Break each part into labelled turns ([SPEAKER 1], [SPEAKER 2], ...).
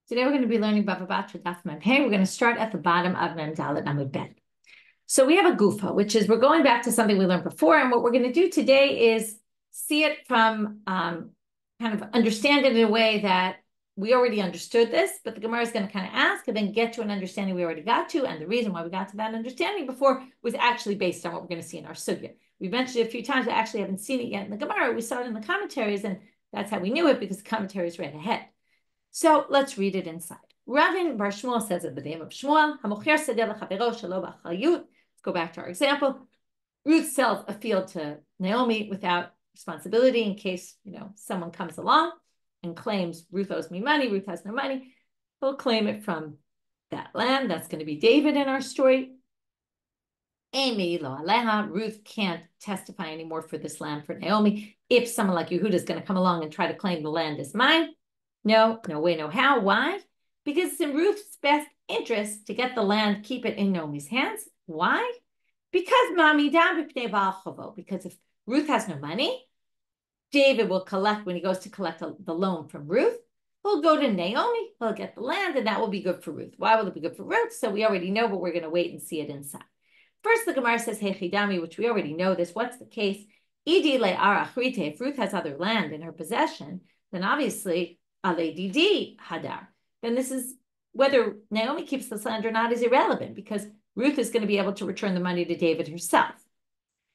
[SPEAKER 1] Today we're going to be learning Bava Batra Daf Mem Hey. We're going to start at the bottom of Mem Dalet Amud Bet. So we have a gufa, which is we're going back to something we learned before, and what we're going to do today is see it from kind of understand it in a way that we already understood this, but the Gemara is going to kind of ask and then get to an understanding we already got to, and the reason why we got to that understanding before was actually based on what we're going to see in our sugya. We mentioned it a few times, we actually haven't seen it yet in the Gemara. We saw it in the commentaries, and that's how we knew it because the commentaries read ahead. So let's read it inside. Ravin Bar Shmuel says at the name of Shmuel, let's go back to our example. Ruth sells a field to Naomi without responsibility in case, someone comes along and claims Ruth owes me money. Ruth has no money. He'll claim it from that land. That's going to be David in our story. Amy lo aleha. Ruth can't testify anymore for this land for Naomi. If someone like Yehuda is going to come along and try to claim the land is mine, no way, no how. Why? Because it's in Ruth's best interest to get the land, keep it in Naomi's hands. Why? Because if Ruth has no money, David will collect, when he goes to collect the loan from Ruth, he'll go to Naomi, he'll get the land, and that will be good for Ruth. Why will it be good for Ruth? So we already know, but we're going to wait and see it inside. First, the Gemara says, Hechidami, which we already know this. What's the case? If Ruth has other land in her possession, then obviously, Ale Didi Hadar. Then this is, whether Naomi keeps this land or not is irrelevant because Ruth is going to be able to return the money to David herself.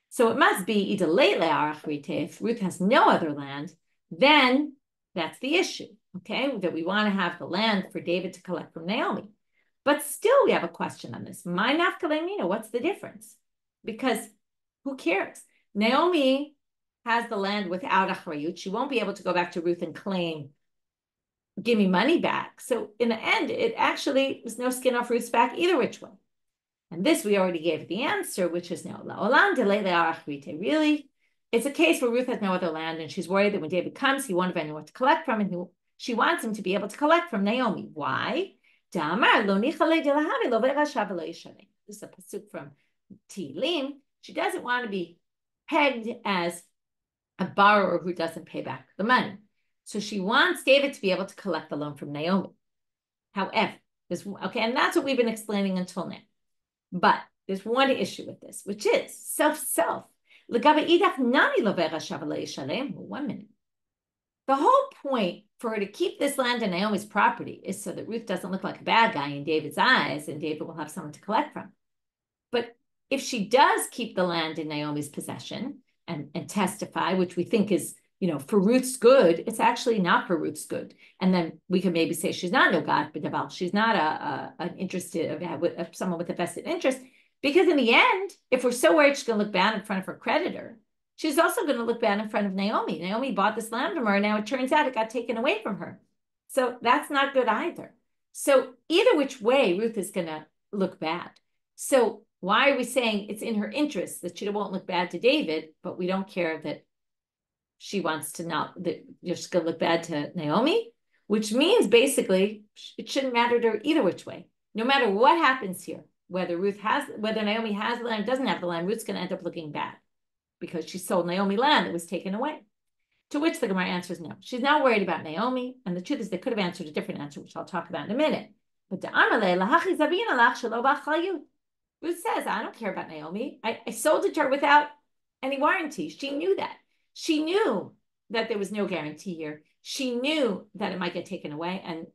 [SPEAKER 1] So it must be if Ruth has no other land, then that's the issue, okay? That we want to have the land for David to collect from Naomi. But still we have a question on this. My nafkalemina, what's the difference? Because who cares? Naomi has the land without achrayut. She won't be able to go back to Ruth and claim, give me money back. So in the end, it actually was no skin off Ruth's back either which way. And this we already gave the answer, which is no. Really, it's a case where Ruth has no other land, and she's worried that when David comes, he won't have anyone to collect from, and she wants him to be able to collect from Naomi. Why? This is a pasuk from Tehillim. She doesn't want to be pegged as a borrower who doesn't pay back the money. So she wants David to be able to collect the loan from Naomi. However, and that's what we've been explaining until now. But there's one issue with this, which is self. 1 minute. The whole point for her to keep this land in Naomi's property is so that Ruth doesn't look like a bad guy in David's eyes, and David will have someone to collect from. But if she does keep the land in Naomi's possession and testify, which we think is, for Ruth's good, it's actually not for Ruth's good. And then we can maybe say she's not no God, but she's not an interested, someone with a vested interest. Because in the end, if we're so worried she's going to look bad in front of her creditor, she's also going to look bad in front of Naomi. Naomi bought this land from her, and now it turns out it got taken away from her. So that's not good either. So either which way, Ruth is going to look bad. So why are we saying it's in her interest that she won't look bad to David, but we don't care that she wants to not, that you're just going to look bad to Naomi, which means basically it shouldn't matter to her either which way. No matter what happens here, whether Naomi has the land, doesn't have the land, Ruth's going to end up looking bad because she sold Naomi land that was taken away. To which the Gemara answers no. She's not worried about Naomi. And the truth is they could have answered a different answer, which I'll talk about in a minute. But Ruth says, I don't care about Naomi. I sold it to her without any warranty. She knew that. She knew that there was no guarantee here. She knew that it might get taken away, and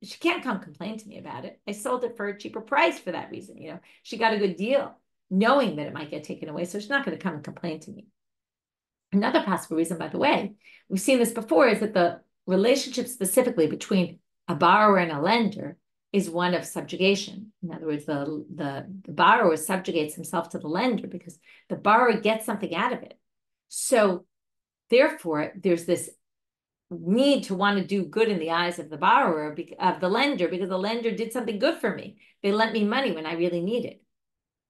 [SPEAKER 1] she can't come complain to me about it. I sold it for a cheaper price for that reason. She got a good deal, knowing that it might get taken away, so she's not going to come and complain to me. Another possible reason, by the way, we've seen this before, is that the relationship specifically between a borrower and a lender is one of subjugation. In other words, the borrower subjugates himself to the lender because the borrower gets something out of it. So therefore, there's this need to want to do good in the eyes of the borrower, of the lender, because the lender did something good for me. They lent me money when I really need it.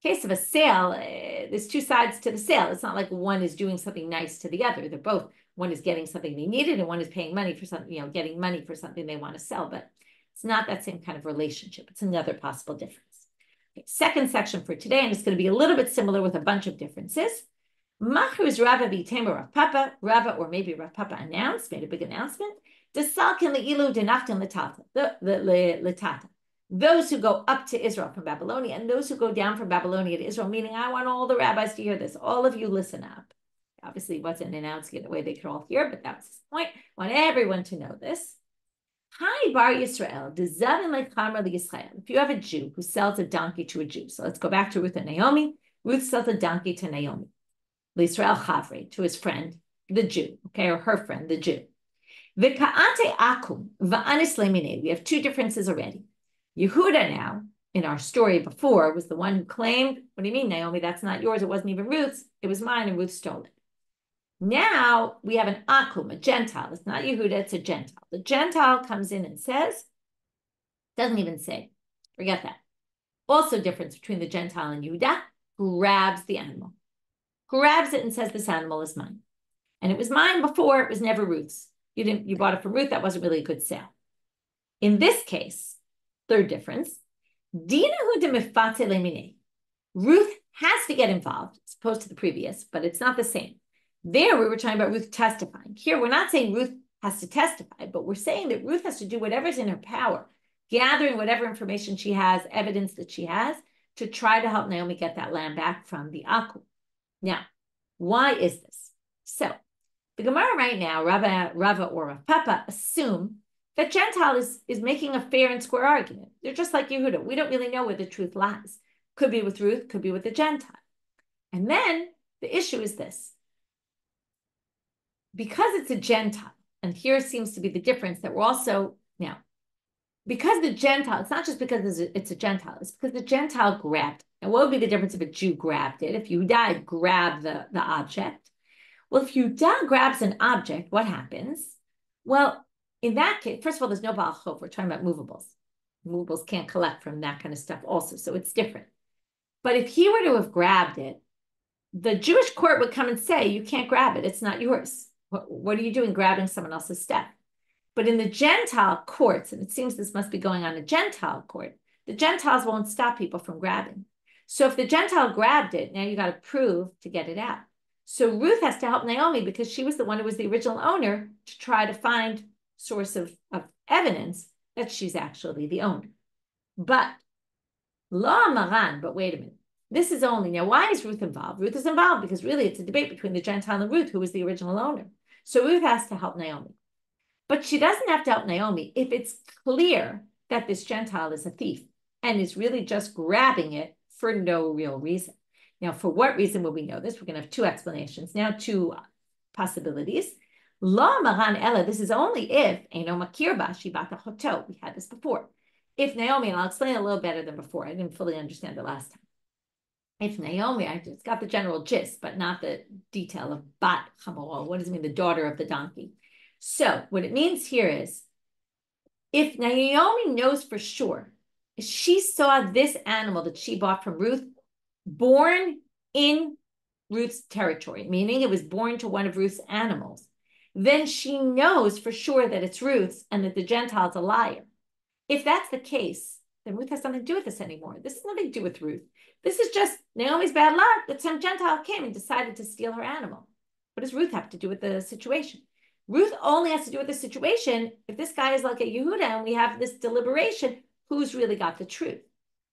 [SPEAKER 1] In case of a sale, there's two sides to the sale. It's not like one is doing something nice to the other. They're both, one is getting something they needed and one is paying money for something, getting money for something they want to sell. But it's not that same kind of relationship. It's another possible difference. Okay, second section for today, and it's going to be a little bit similar with a bunch of differences. Machru is Rava b'Tema Rav Papa. Rava, or maybe Rav Papa, made a big announcement Those who go up to Israel from Babylonia and those who go down from Babylonia to Israel, meaning I want all the rabbis to hear this. All of you listen up. Obviously, it wasn't announced in a way they could all hear, but that was his point. I want everyone to know this. Hi, Bar Yisrael. If you have a Jew who sells a donkey to a Jew, so let's go back to Ruth and Naomi. Ruth sells a donkey to Naomi, L'Yisrael Chavri, to his friend, the Jew, okay, or her friend, the Jew. We have two differences already. Yehuda now, in our story before, was the one who claimed, what do you mean, Naomi? That's not yours. It wasn't even Ruth's. It was mine, and Ruth stole it. Now we have an akum, a Gentile. It's not Yehuda, it's a Gentile. The Gentile comes in and says, doesn't even say, forget that. Also difference between the Gentile and Yehuda, grabs the animal. Grabs it and says, this animal is mine. And it was mine before, it was never Ruth's. You bought it from Ruth, that wasn't really a good sale. In this case, third difference, Ruth has to get involved, as opposed to the previous, but it's not the same. There, we were talking about Ruth testifying. Here, we're not saying Ruth has to testify, but we're saying that Ruth has to do whatever's in her power, gathering whatever information she has, evidence that she has, to try to help Naomi get that land back from the Aku. Now, why is this? So, the Gemara right now, Rava or Rav Papa, assume that Gentile is making a fair and square argument. They're just like Yehuda. We don't really know where the truth lies. Could be with Ruth, could be with the Gentile. And then the issue is this. Because it's a Gentile, and here seems to be the difference that we're also, now, because the Gentile, it's not just because it's a Gentile, it's because the Gentile grabbed it. And what would be the difference if a Jew grabbed it? If Yehuda grabbed the object? Well, if Yehuda grabs an object, what happens? Well, in that case, first of all, there's no Baal Chov. We're talking about movables. Movables can't collect from that kind of stuff also, so it's different. But if he were to have grabbed it, the Jewish court would come and say, you can't grab it. It's not yours. What are you doing grabbing someone else's stuff? But in the Gentile courts, and it seems this must be going on a Gentile court, the Gentiles won't stop people from grabbing. So if the Gentile grabbed it, now you got to prove to get it out. So Ruth has to help Naomi because she was the one who was the original owner to try to find source of evidence that she's actually the owner. But La Maran, but wait a minute. This is only, now why is Ruth involved? Ruth is involved because really it's a debate between the Gentile and Ruth, who was the original owner. So Ruth has to help Naomi. But she doesn't have to help Naomi if it's clear that this Gentile is a thief and is really just grabbing it for no real reason. Now, for what reason will we know this? We're going to have two explanations. Now, two possibilities. La Maran Ella, this is only if Eino Makir ba Shibata Hoto. We had this before. If Naomi, and I'll explain it a little better than before. I didn't fully understand it last time. If Naomi, I just got the general gist, but not the detail of Bat Chamorol. What does it mean? The daughter of the donkey. So what it means here is, if Naomi knows for sure, she saw this animal that she bought from Ruth born in Ruth's territory, meaning it was born to one of Ruth's animals, then she knows for sure that it's Ruth's and that the Gentile's a liar. If that's the case, then Ruth has nothing to do with this anymore. This has nothing to do with Ruth. This is just Naomi's bad luck that some Gentile came and decided to steal her animal. What does Ruth have to do with the situation? Ruth only has to do with the situation if this guy is like a Yehuda and we have this deliberation, who's really got the truth.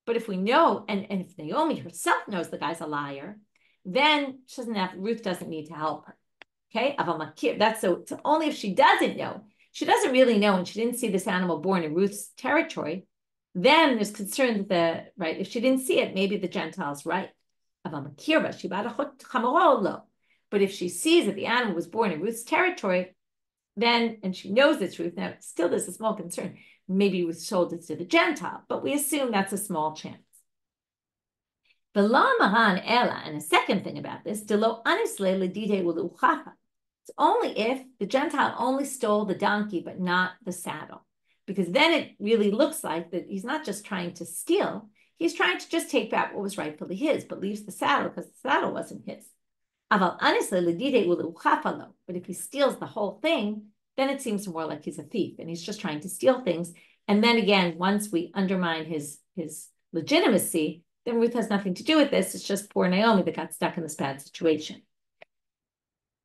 [SPEAKER 1] But if we know, and if Naomi herself knows the guy's a liar, then she doesn't have, Ruth doesn't need to help her. Okay, that's so only if she doesn't know. She doesn't really know and she didn't see this animal born in Ruth's territory, then there's concern that if she didn't see it, maybe the Gentile's right. But if she sees that the animal was born in Ruth's territory, then, and she knows it's Ruth, now still there's a small concern. Maybe Ruth sold it to the Gentile, but we assume that's a small chance. The La Mahan Ella, and a second thing about this, it's only if the Gentile only stole the donkey, but not the saddle. Because then it really looks like that he's not just trying to steal, he's trying to just take back what was rightfully his, but leaves the saddle because the saddle wasn't his. But if he steals the whole thing, then it seems more like he's a thief and he's just trying to steal things. And then again, once we undermine his legitimacy, then Ruth has nothing to do with this. It's just poor Naomi that got stuck in this bad situation.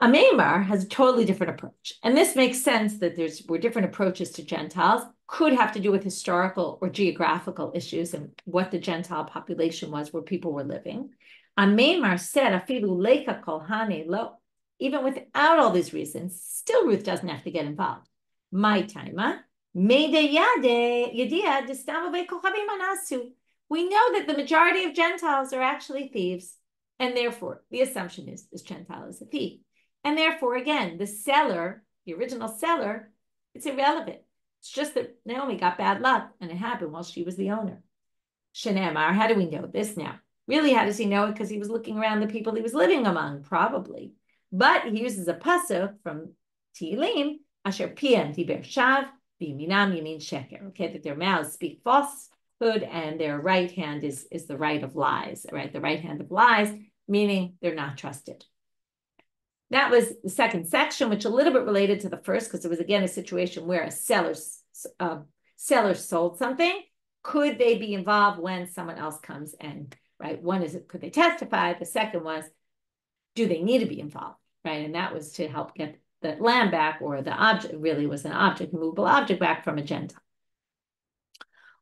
[SPEAKER 1] A Maimar has a totally different approach. And this makes sense that were different approaches to Gentiles, could have to do with historical or geographical issues and what the Gentile population was, where people were living. A Maimar said, Afilu leika kol hane lo. Even without all these reasons, still Ruth doesn't have to get involved. My timer, we know that the majority of Gentiles are actually thieves. And therefore, the assumption is this Gentile is a thief. And therefore, again, the seller, the original seller, it's irrelevant. It's just that Naomi got bad luck, and it happened while she was the owner. Shenemar, how do we know this now? Really, how does he know it? Because he was looking around the people he was living among, probably. But he uses a pasuk from Tehillim, Asher Piyam Diber Shav, V'Yiminam Yamin Sheker. Okay, that their mouths speak falsehood, and their right hand is the right of lies, right? The right hand of lies, meaning they're not trusted. That was the second section, which a little bit related to the first, because it was, again, a situation where a seller sold something. Could they be involved when someone else comes and, right? One is, could they testify? The second was, do they need to be involved, right? And that was to help get the land back, or the object really was an object, movable object back from a Gentile.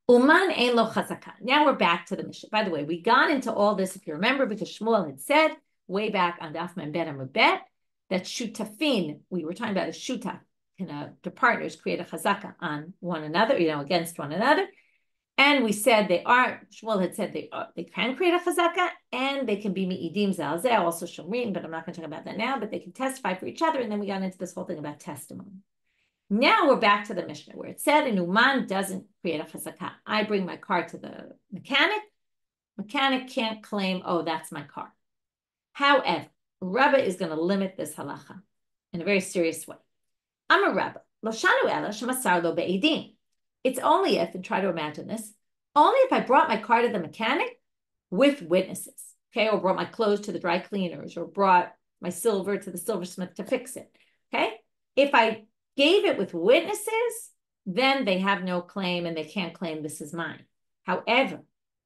[SPEAKER 1] Uman ein lo chazaka. Now we're back to the Mishnah. By the way, we got into all this, if you remember, because Shmuel had said way back on Daf Member and Mubet, that shutafin, we were talking about a shutaf, the partners create a chazaka on one another, against one another. And we said Shmuel had said they can create a chazaka, and they can be mi'idim zalzeh, also shomrim, but I'm not going to talk about that now, but they can testify for each other. And then we got into this whole thing about testimony. Now we're back to the Mishnah, where it said an uman doesn't create a chazaka. I bring my car to the mechanic. Mechanic can't claim, oh, that's my car. However, Rabba is going to limit this halacha in a very serious way. I'm a Rabba. Lo shanu ela shemasar lo be'edim. It's only if, and try to imagine this, only if I brought my car to the mechanic with witnesses, okay, or brought my clothes to the dry cleaners, or brought my silver to the silversmith to fix it, okay? If I gave it with witnesses, then they have no claim, and they can't claim this is mine. However,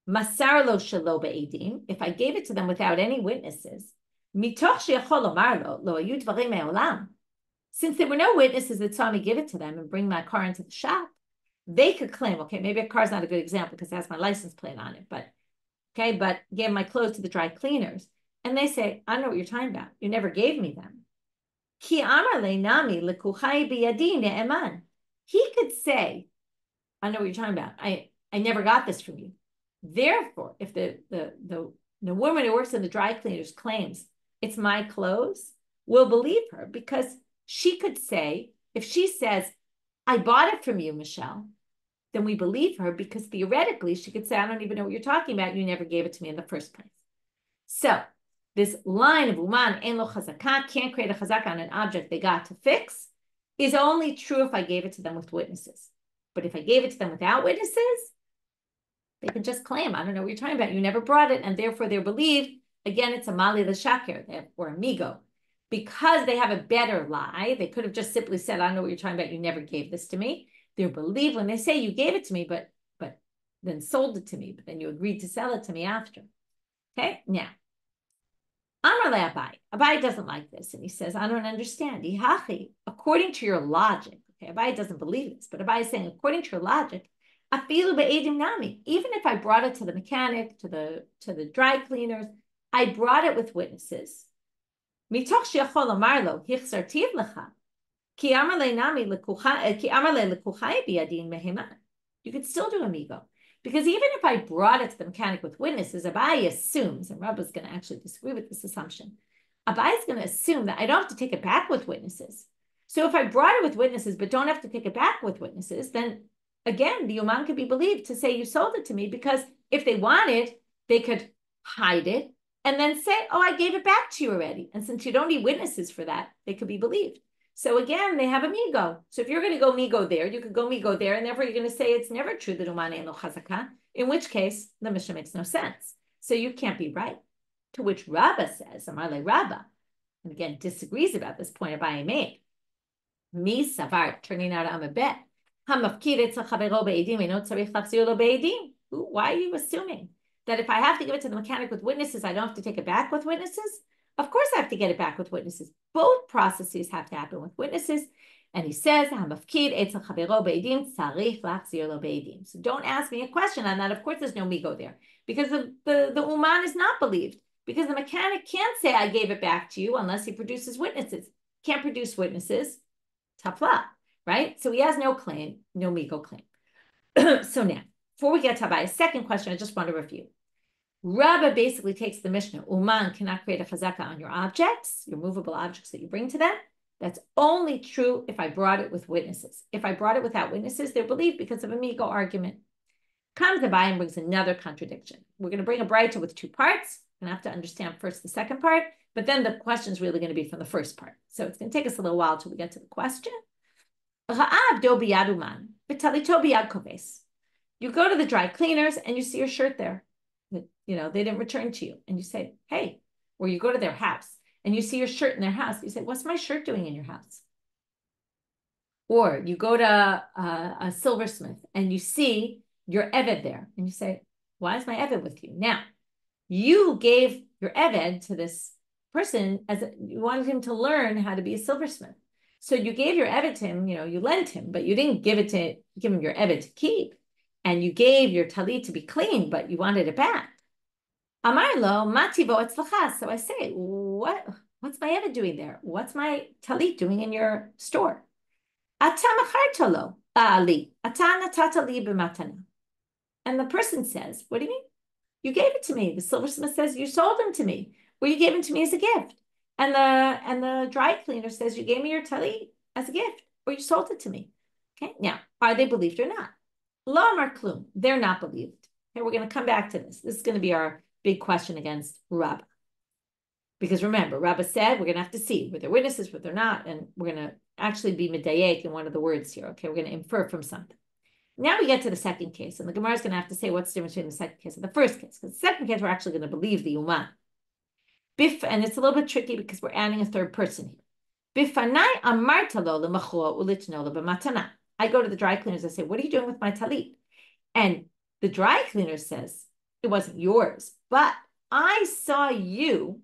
[SPEAKER 1] masar lo shelo be'edim, if I gave it to them without any witnesses, since there were no witnesses that saw me give it to them and bring my car into the shop, they could claim, okay, maybe a car's not a good example because it has my license plate on it, but gave my clothes to the dry cleaners. And they say, I know what you're talking about. You never gave me them. He could say, I know what you're talking about. I never got this from you. Therefore, if the woman who works in the dry cleaners claims it's my clothes, we'll believe her, because she could say, if she says, I bought it from you, Michelle, then we believe her, because theoretically she could say, I don't even know what you're talking about. You never gave it to me in the first place. So this line of uman ein lo chazaka, can't create a chazaka on an object they got to fix, is only true if I gave it to them with witnesses. But if I gave it to them without witnesses, they can just claim, I don't know what you're talking about. You never brought it. And therefore they're believed. Again, it's a mali l'shaker, or amigo. Because they have a better lie, they could have just simply said, I don't know what you're talking about. You never gave this to me. They're believed when they say you gave it to me, but then sold it to me, but then you agreed to sell it to me after. Okay, now, Amar le Abai. Abai doesn't like this, and he says, I don't understand. Ihachi, according to your logic, okay, Abai doesn't believe this, but Abai is saying, according to your logic, afilu be'edim nami, even if I brought it to the mechanic, to the dry cleaners, I brought it with witnesses. Mitoch she'achol amar lo, hichsartiv lecha, ki amar le nami lekuchai biyadin meheman. You could still do amigo. Because even if I brought it to the mechanic with witnesses, Abai assumes, and Rabba's going to actually disagree with this assumption, Abai is going to assume that I don't have to take it back with witnesses. So if I brought it with witnesses but don't have to take it back with witnesses, then again, the Uman could be believed to say you sold it to me, because if they wanted, they could hide it and then say, oh, I gave it back to you already. And since you don't need witnesses for that, they could be believed. So again, they have a migo. So if you're going to go migo there, you could go migo there, and therefore you're going to say it's never true that Uman ein lo chazaka, in which case the Mishnah makes no sense. So you can't be right. To which Rabba says, Amar le Rabba, and again disagrees about this point Abai made. Mi savar, turning out I'm a bet. Why are you assuming that if I have to give it to the mechanic with witnesses, I don't have to take it back with witnesses? Of course, I have to get it back with witnesses. Both processes have to happen with witnesses. And he says, so don't ask me a question on that. Of course, there's no migo there because the uman is not believed because the mechanic can't say, I gave it back to you unless he produces witnesses. Can't produce witnesses. Tafla, right? So he has no claim, no migo claim. So now, before we get to Abaya's second question, I just want to review. Rabba basically takes the Mishnah, Uman cannot create a chazaka on your objects, your movable objects that you bring to them. That's only true if I brought it with witnesses. If I brought it without witnesses, they're believed because of a migo argument. Comes Abai and brings another contradiction. We're going to bring a braita with two parts. We're going to have to understand first the second part, but then the question is really going to be from the first part. So it's going to take us a little while till we get to the question. You go to the dry cleaners and you see your shirt there. They didn't return to you. And you say, hey, or you go to their house and you see your shirt in their house. You say, what's my shirt doing in your house? Or you go to a silversmith and you see your eved there. And you say, why is my eved with you? Now, you gave your eved to this person you wanted him to learn how to be a silversmith. So you gave your eved to him, you lent him, but you didn't give him your eved to keep. And you gave your talit to be clean, but you wanted it back. Amar lo mativo etzlacha. So I say, what's my eved doing there? What's my talit doing in your store? Ata macharta lo ali. Ata natata li b'matana. And the person says, what do you mean? You gave it to me. The silversmith says you sold them to me, or you gave them to me as a gift. And the dry cleaner says you gave me your talit as a gift, or you sold it to me. Okay, now are they believed or not? Lo amar klum. They're not believed. Okay, we're going to come back to this. This is going to be our big question against Rabba. Because remember, Rabba said we're going to have to see whether they're witnesses, whether they're not, and we're going to actually be medayek in one of the words here. Okay, we're going to infer from something. Now we get to the second case, and the Gemara is going to have to say what's the difference between the second case and the first case. Because the second case, we're actually going to believe the Uman. And it's a little bit tricky because we're adding a third person here. Bifanai amartalo lemachua ulitno lebematana. I go to the dry cleaners and say, what are you doing with my talit? And the dry cleaner says, it wasn't yours, but I saw you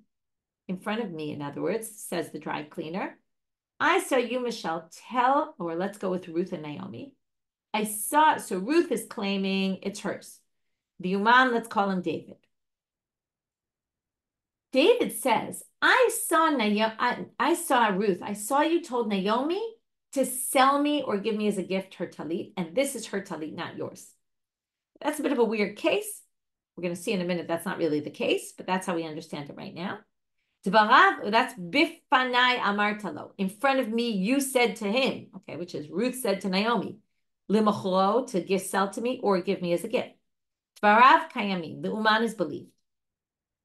[SPEAKER 1] in front of me. In other words, says the dry cleaner, I saw you, Michelle, let's go with Ruth and Naomi. So Ruth is claiming it's hers. The Uman, let's call him David. David says, I saw Ruth. I saw you told Naomi to sell me or give me as a gift her talit, and this is her talit, not yours. That's a bit of a weird case. We're going to see in a minute that's not really the case, but that's how we understand it right now. That's bifanai amartalo. In front of me, you said to him, okay, which is Ruth said to Naomi, limachlo, to sell to me or give me as a gift. Tvarav kayamin, the Uman is believed.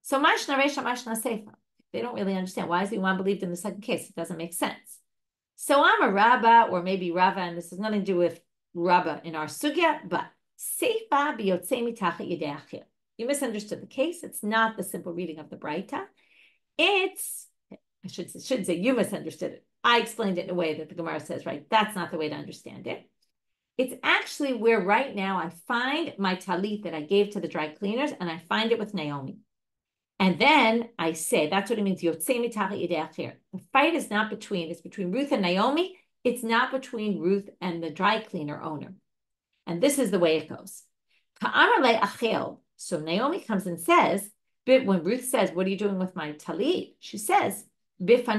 [SPEAKER 1] So mashna resha mashna seifa. They don't really understand. Why is the Uman believed in the second case? It doesn't make sense. So I'm a Rabba, or maybe Rava, and this has nothing to do with Rabba in our sugya, but seifa biyotze mitachat yedei achir. You misunderstood the case. It's not the simple reading of the Braita. I should say you misunderstood it. I explained it in a way that the Gemara says, right? That's not the way to understand it. It's actually where right now I find my talit that I gave to the dry cleaners, and I find it with Naomi. And then I say, that's what it means. The fight is not it's between Ruth and Naomi. It's not between Ruth and the dry cleaner owner. And this is the way it goes. So Naomi comes and says, when Ruth says, what are you doing with my talit? She says, you gave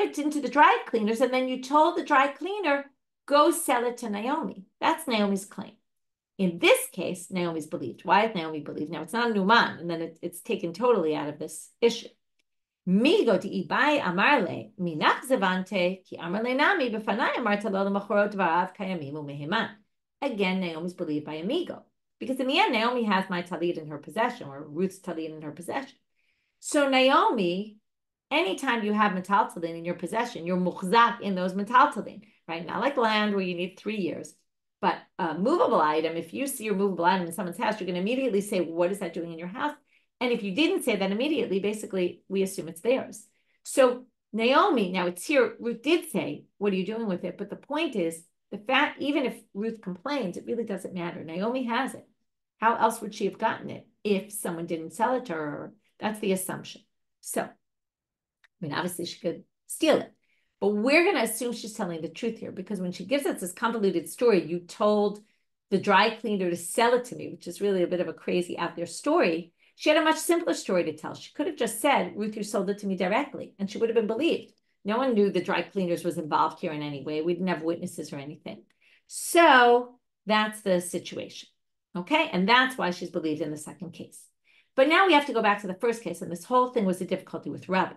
[SPEAKER 1] it into the dry cleaners, and then you told the dry cleaner, go sell it to Naomi. That's Naomi's claim. In this case, Naomi's believed. Why is Naomi believed? Now, it's not a Numan, and then it's taken totally out of this issue. Migo to ibai amarle minach zevante ki amarle nami b'fanai amarta lo lemachorot v'arav kayamim u'mehiman. Again, Naomi's believed by Amigo, because in the end, Naomi has my talit in her possession, or Ruth's talit in her possession. So Naomi, anytime you have metaltalin in your possession, you're muchzak in those metaltalin, right? Not like land where you need 3 years. But a movable item, if you see your movable item in someone's house, you're going to immediately say, what is that doing in your house? And if you didn't say that immediately, basically, we assume it's theirs. So Naomi, now it's here, Ruth did say, what are you doing with it? But the point is, the fact, even if Ruth complains, it really doesn't matter. Naomi has it. How else would she have gotten it if someone didn't sell it to her? That's the assumption. So, I mean, obviously she could steal it, but we're going to assume she's telling the truth here, because when she gives us this convoluted story, you told the dry cleaner to sell it to me, which is really a bit of a crazy out there story. She had a much simpler story to tell. She could have just said, Ruth, you sold it to me directly, and she would have been believed. No one knew the dry cleaners was involved here in any way. We didn't have witnesses or anything. So that's the situation. Okay, and that's why she's believed in the second case. But now we have to go back to the first case, and this whole thing was a difficulty with Rabba.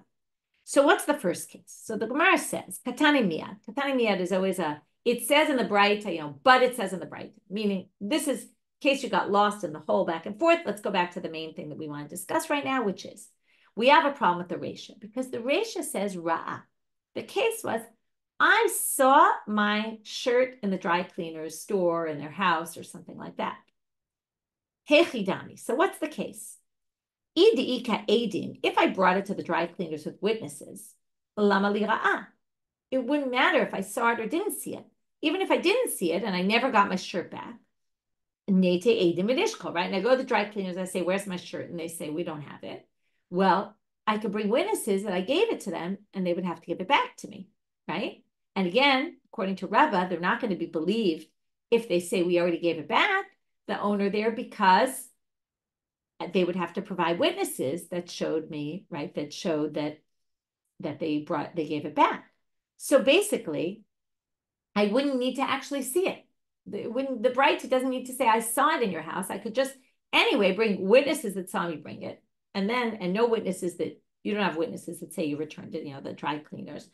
[SPEAKER 1] So what's the first case? So the Gemara says, Katani miyad. Katani miyad is always it says in the Braita, but it says in the Braita, meaning this is in case you got lost in the whole back and forth. Let's go back to the main thing that we want to discuss right now, which is we have a problem with the Reisha, because the Reisha says Ra'ah. The case was, I saw my shirt in the dry cleaner's store in their house or something like that. Hechidami. So what's the case? If I brought it to the dry cleaners with witnesses, lama li ra'ah. It wouldn't matter if I saw it or didn't see it. Even if I didn't see it and I never got my shirt back, nete edim v'nishkol, right? And I go to the dry cleaners, I say, where's my shirt? And they say, we don't have it. Well, I could bring witnesses that I gave it to them and they would have to give it back to me, right? And again, according to Rabba, they're not going to be believed if they say we already gave it back, the owner there, because they would have to provide witnesses that showed me, right, that showed that they gave it back. So basically, I wouldn't need to actually see it. The Braita doesn't need to say, I saw it in your house. I could just, anyway, bring witnesses that saw me bring it. And no witnesses that, you don't have witnesses that say you returned it. The dry cleaners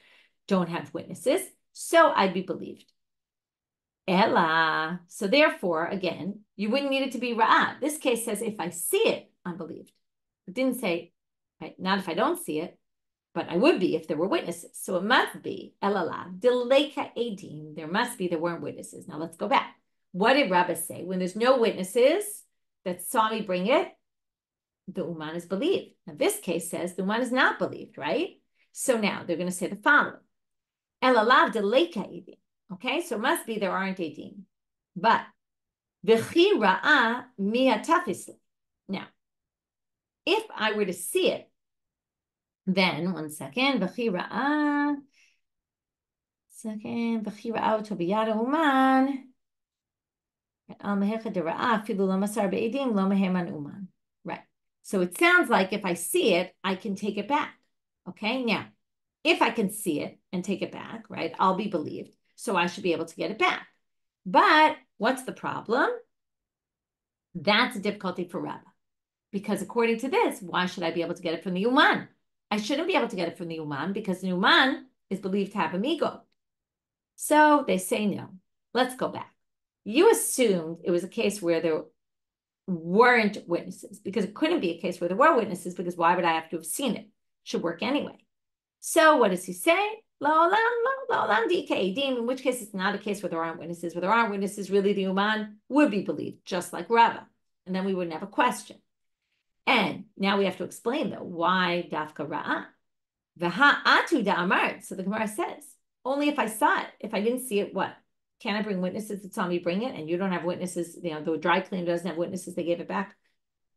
[SPEAKER 1] don't have witnesses. So I'd be believed. Ella. So therefore, again, you wouldn't need it to be Ra'ah. This case says, if I see it, I'm believed. It didn't say, right, not if I don't see it, but I would be if there were witnesses. So it must be, Elala, Deleka Edim. There weren't witnesses. Now let's go back. What did Rabbi say? When there's no witnesses that saw me bring it, the Uman is believed. Now this case says the Uman is not believed, right? So now they're going to say the following. Elalav Deleka Edim. Okay, so it must be there aren't Edim. But V'chi Ra'ah mi'atafis. Now, if I were to see it, then, one second, V'chi Ra'ah, V'chi Ra'ah Tobiyad Uman, Al Mehecha de Ra'ah, Filu Lo Masar Be'edim, Lo Meheman Uman. Right. So it sounds like if I see it, I can take it back. Okay, now, if I can see it and take it back, right, I'll be believed. So I should be able to get it back. But what's the problem? That's a difficulty for Rabba. Because according to this, why should I be able to get it from the Uman? I shouldn't be able to get it from the Uman because the Uman is believed to have amigo. So they say no. Let's go back. You assumed it was a case where there weren't witnesses, because it couldn't be a case where there were witnesses, because why would I have to have seen it? It should work anyway. So what does he say? In which case it's not a case where there aren't witnesses. Where there aren't witnesses, really the Uman would be believed, just like Rabba. And then we wouldn't have a question. And now we have to explain, though, why Dafka Ra'ah. V'ha'atu da'amart. So the Gemara says, only if I saw it. If I didn't see it, what? Can I bring witnesses that saw me bring it? And you don't have witnesses, the dry cleaner doesn't have witnesses, they gave it back.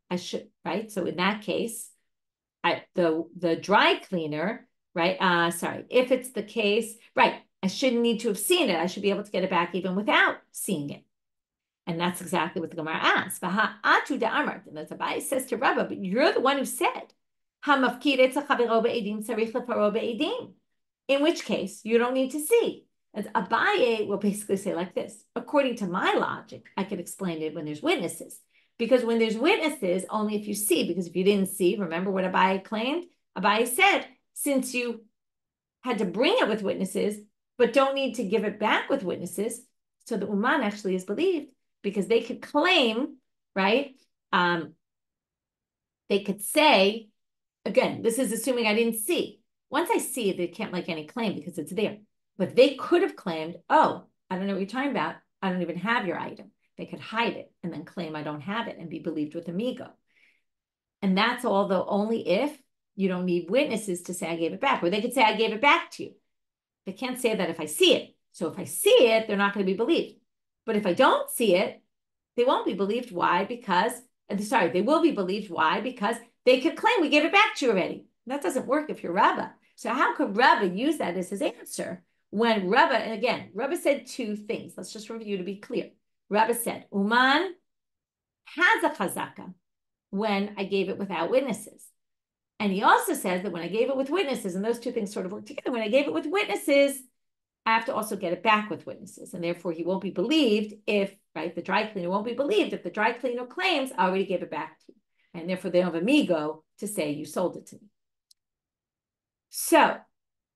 [SPEAKER 1] I should, right? So in that case, the dry cleaner, right? If it's the case, right, I shouldn't need to have seen it. I should be able to get it back even without seeing it. And that's exactly what the Gemara asks. And as Abai says to Rabba, but you're the one who said, in which case, you don't need to see. As Abaye will basically say like this, according to my logic, I could explain it when there's witnesses. Because when there's witnesses, only if you see, because if you didn't see, remember what Abaye claimed? Abaye said, since you had to bring it with witnesses, but don't need to give it back with witnesses, so the Uman actually is believed, because they could claim, right? They could say, again, this is assuming I didn't see. Once I see it, they can't make any claim because it's there. But they could have claimed, oh, I don't know what you're talking about. I don't even have your item. They could hide it and then claim I don't have it and be believed with amigo. And that's all, though, only if you don't need witnesses to say I gave it back. Or they could say I gave it back to you. They can't say that if I see it. So if I see it, they're not going to be believed. But if I don't see it, they won't be believed. Why? Because, they will be believed. Why? Because they could claim we gave it back to you already. That doesn't work if you're Rabba. So how could Rabba use that as his answer when Rabba, and again, Rabba said two things. Let's just review to be clear. Rabba said, Uman has a chazaka when I gave it without witnesses. And he also says that when I gave it with witnesses, and those two things sort of work together, when I gave it with witnesses, I have to also get it back with witnesses. And therefore, he won't be believed if, right, the dry cleaner won't be believed if the dry cleaner claims, I already gave it back to you. And therefore, they don't have amigo to say, you sold it to me. So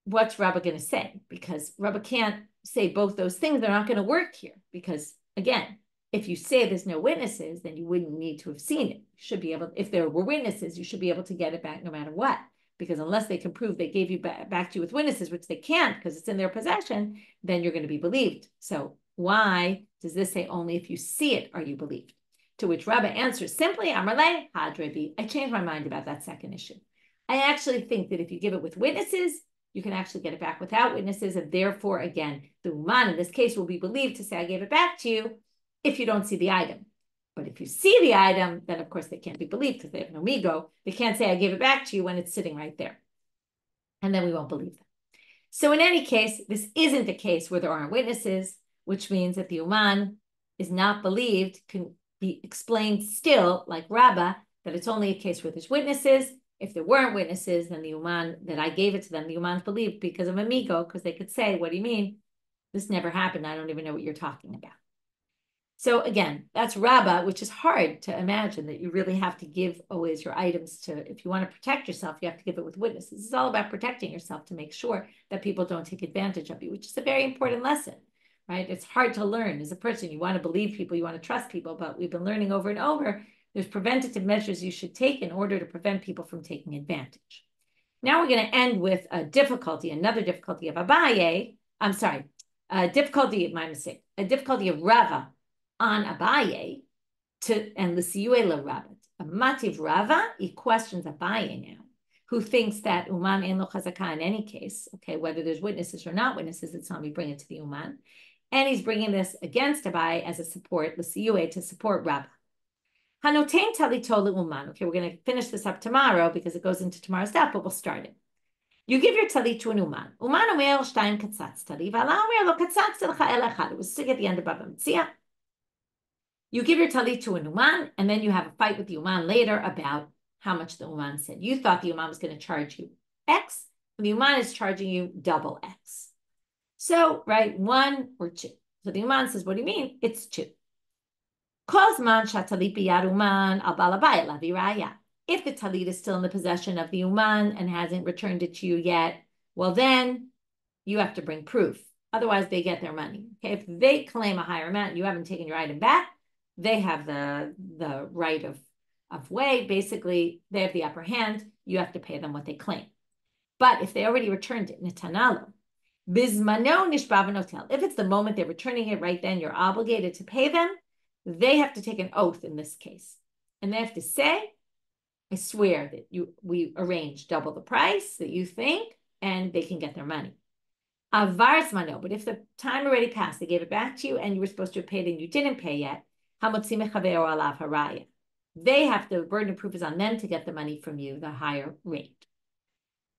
[SPEAKER 1] what's Rabba going to say? Because Rabba can't say both those things. They're not going to work here. Because, again, if you say there's no witnesses, then you wouldn't need to have seen it. You should be able, if there were witnesses, you should be able to get it back no matter what. Because unless they can prove they gave you back to you with witnesses, which they can't because it's in their possession, then you're going to be believed. So why does this say only if you see it are you believed? To which Rabba answers simply, Amarle Hadrebi. I changed my mind about that second issue. I actually think that if you give it with witnesses, you can actually get it back without witnesses. And therefore, again, the Uman in this case will be believed to say, I gave it back to you if you don't see the item. But if you see the item, then of course they can't be believed because they have no amigo. They can't say, I gave it back to you when it's sitting right there. And then we won't believe them. So in any case, this isn't a case where there aren't witnesses, which means that the Uman is not believed, can be explained still, like Rabba, that it's only a case where there's witnesses. If there weren't witnesses, then the Uman, that I gave it to them, the Uman's believed because of amigo, because they could say, what do you mean? This never happened. I don't even know what you're talking about. So again, that's Rabba, which is hard to imagine that you really have to give always your items to, if you want to protect yourself, you have to give it with witnesses. It's all about protecting yourself to make sure that people don't take advantage of you, which is a very important lesson, right? It's hard to learn as a person. You want to believe people, you want to trust people, but we've been learning over and over, there's preventative measures you should take in order to prevent people from taking advantage. Now we're going to end with a difficulty, another difficulty of Abaye. I'm sorry, a difficulty of Rava on Abaye and L'Siyue LaRabbat. A Mativ Rava, he questions Abaye now, who thinks that Uman en lo chazaka in any case, okay, whether there's witnesses or not witnesses, it's time we bring it to the Uman. And he's bringing this against Abaye as a support, L'Siyue, to support Rabba. Hanotain talito le'uman. Okay, we're going to finish this up tomorrow because it goes into tomorrow's daf, but we'll start it. You give your talit to an uman. Uman omer shtayim katzatz tali, v'ala omer lo katzatz l'cha el echad. It was sick at the end of Bava Metzia. You give your talit to an uman, and then you have a fight with the uman later about how much the uman said. You thought the uman was going to charge you X, and the uman is charging you double X. So, right, 1 or 2. So the uman says, what do you mean? It's 2. If the talit is still in the possession of the uman and hasn't returned it to you yet, well, then you have to bring proof. Otherwise, they get their money. Okay, if they claim a higher amount and you haven't taken your item back, they have the right of way. Basically, they have the upper hand. You have to pay them what they claim. But if they already returned it, nitanalo, bismano nishbavanotel. If it's the moment they're returning it right then, you're obligated to pay them. They have to take an oath in this case. And they have to say, I swear that we arranged double the price that you think, and they can get their money. Avarsmano, but if the time already passed, they gave it back to you and you were supposed to have paid and you didn't pay yet, they have the burden of proof is on them to get the money from you, the higher rate.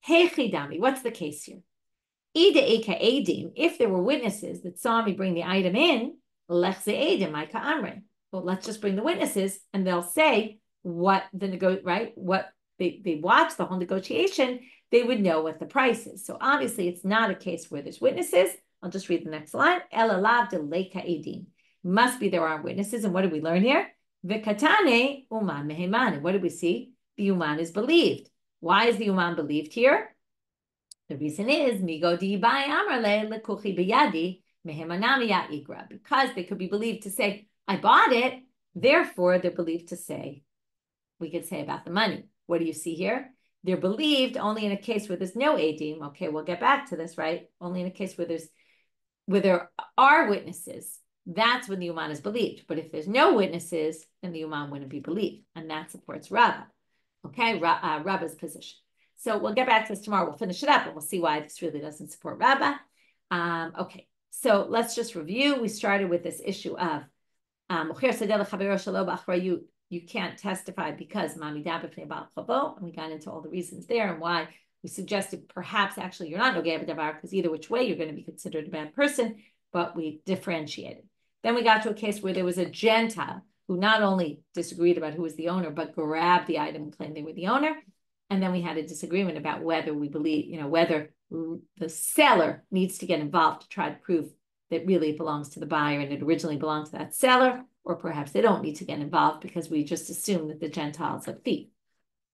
[SPEAKER 1] Hey chidami, what's the case here? If there were witnesses that saw me bring the item in, well, let's just bring the witnesses and they'll say what what they watch the whole negotiation, they would know what the price is. So obviously it's not a case where there's witnesses. I'll just read the next line. Must be there aren't witnesses. And what did we learn here? V'katane uman meheman. What did we see? The uman is believed. Why is the uman believed here? The reason is because they could be believed to say, I bought it. Therefore, they're believed to say, we could say about the money. What do you see here? They're believed only in a case where there's no edim. Okay, we'll get back to this, right? Only in a case where there are witnesses. That's when the uman is believed. But if there's no witnesses, then the uman wouldn't be believed. And that supports Rabba. Okay, Rabba's position. So we'll get back to this tomorrow. We'll finish it up and we'll see why this really doesn't support Rabba. Okay, so let's just review. We started with this issue of You can't testify because and we got into all the reasons there and why we suggested perhaps actually you're not nogea b'davar because either which way you're going to be considered a bad person, but we differentiated. Then we got to a case where there was a Gentile who not only disagreed about who was the owner, but grabbed the item and claimed they were the owner. And then we had a disagreement about whether we believe, whether the seller needs to get involved to try to prove that really it belongs to the buyer and it originally belonged to that seller, or perhaps they don't need to get involved because we just assume that the Gentile is a thief.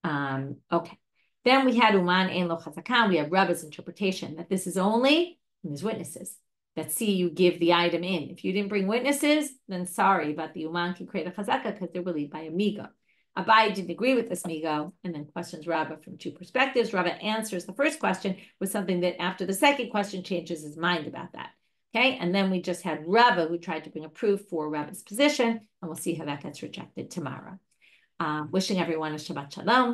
[SPEAKER 1] Okay. Then we had Uman Ein Lo Chazakan. We have Rabba's interpretation that this is only when there's witnesses. That see you give the item in. If you didn't bring witnesses, then sorry, but the Uman can create a chazaka because they're believed by a migo. Abai didn't agree with this migo and then questions Rabba from two perspectives. Rabba answers the first question with something that after the second question changes his mind about that. Okay, and then we just had Rabba who tried to bring a proof for Rabba's position, and we'll see how that gets rejected tomorrow. Wishing everyone a Shabbat Shalom.